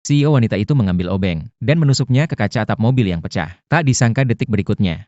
CEO wanita itu mengambil obeng dan menusuknya ke kaca atap mobil yang pecah. Tak disangka detik berikutnya,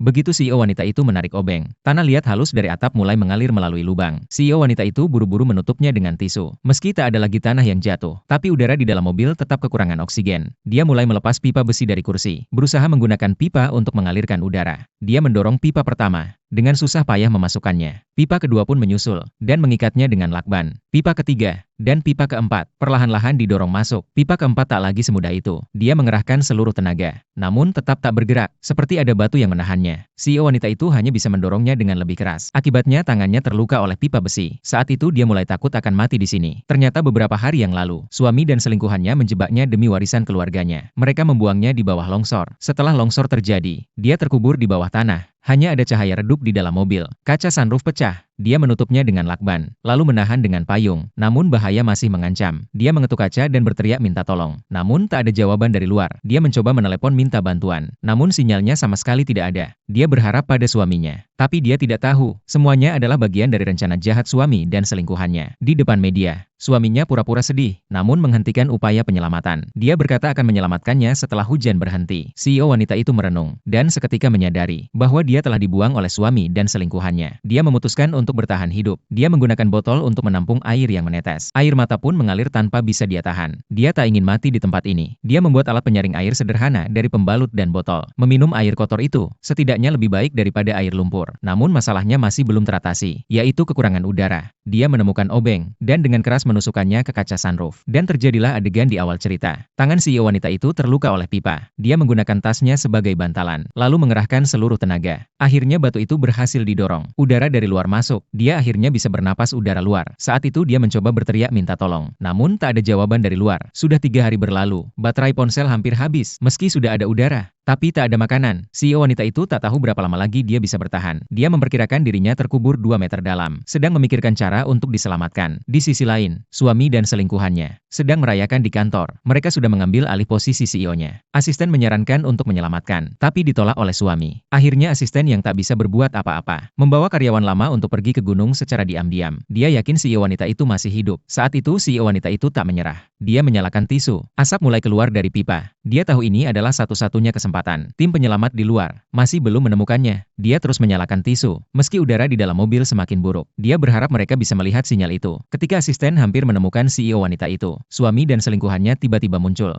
begitu CEO wanita itu menarik obeng, tanah liat halus dari atap mulai mengalir melalui lubang. CEO wanita itu buru-buru menutupnya dengan tisu. Meski tak ada lagi tanah yang jatuh, tapi udara di dalam mobil tetap kekurangan oksigen. Dia mulai melepas pipa besi dari kursi, berusaha menggunakan pipa untuk mengalirkan udara. Dia mendorong pipa pertama, dengan susah payah memasukkannya. Pipa kedua pun menyusul, dan mengikatnya dengan lakban. Pipa ketiga, dan pipa keempat, perlahan-lahan didorong masuk. Pipa keempat tak lagi semudah itu. Dia mengerahkan seluruh tenaga, namun tetap tak bergerak, seperti ada batu yang menahannya. CEO wanita itu hanya bisa mendorongnya dengan lebih keras. Akibatnya tangannya terluka oleh pipa besi. Saat itu dia mulai takut akan mati di sini. Ternyata beberapa hari yang lalu, suami dan selingkuhannya menjebaknya demi warisan keluarganya. Mereka membuangnya di bawah longsor. Setelah longsor terjadi, dia terkubur di bawah tanah. Hanya ada cahaya redup di dalam mobil. Kaca sunroof pecah. Dia menutupnya dengan lakban, lalu menahan dengan payung. Namun bahaya masih mengancam. Dia mengetuk kaca dan berteriak minta tolong. Namun tak ada jawaban dari luar. Dia mencoba menelepon minta bantuan. Namun sinyalnya sama sekali tidak ada. Dia berharap pada suaminya. Tapi dia tidak tahu, semuanya adalah bagian dari rencana jahat suami dan selingkuhannya. Di depan media, suaminya pura-pura sedih, namun menghentikan upaya penyelamatan. Dia berkata akan menyelamatkannya setelah hujan berhenti. CEO wanita itu merenung, dan seketika menyadari bahwa dia telah dibuang oleh suami dan selingkuhannya. Dia memutuskan untuk bertahan hidup. Dia menggunakan botol untuk menampung air yang menetes. Air mata pun mengalir tanpa bisa dia tahan. Dia tak ingin mati di tempat ini. Dia membuat alat penyaring air sederhana dari pembalut dan botol. Meminum air kotor itu, setidaknya lebih baik daripada air lumpur. Namun masalahnya masih belum teratasi, yaitu kekurangan udara. Dia menemukan obeng, dan dengan keras menusukkannya ke kaca sunroof. Dan terjadilah adegan di awal cerita. Tangan CEO wanita itu terluka oleh pipa. Dia menggunakan tasnya sebagai bantalan, lalu mengerahkan seluruh tenaga. Akhirnya batu itu berhasil didorong. Udara dari luar masuk. Dia akhirnya bisa bernapas udara luar. Saat itu dia mencoba berteriak minta tolong. Namun tak ada jawaban dari luar. Sudah 3 hari berlalu. Baterai ponsel hampir habis. Meski sudah ada udara, tapi tak ada makanan. CEO wanita itu tak tahu berapa lama lagi dia bisa bertahan. Dia memperkirakan dirinya terkubur 2 meter dalam, sedang memikirkan cara untuk diselamatkan. Di sisi lain, suami dan selingkuhannya sedang merayakan di kantor. Mereka sudah mengambil alih posisi CEO-nya. Asisten menyarankan untuk menyelamatkan, tapi ditolak oleh suami. Akhirnya asisten yang tak bisa berbuat apa-apa, membawa karyawan lama untuk pergi ke gunung secara diam-diam. Dia yakin CEO wanita itu masih hidup. Saat itu CEO wanita itu tak menyerah. Dia menyalakan tisu. Asap mulai keluar dari pipa. Dia tahu ini adalah satu-satunya kesempatan. Tim penyelamat di luar masih belum menemukannya. Dia terus menyalakan tisu, meski udara di dalam mobil semakin buruk. Dia berharap mereka bisa melihat sinyal itu. Ketika asisten hampir menemukan CEO wanita itu, suami dan selingkuhannya tiba-tiba muncul.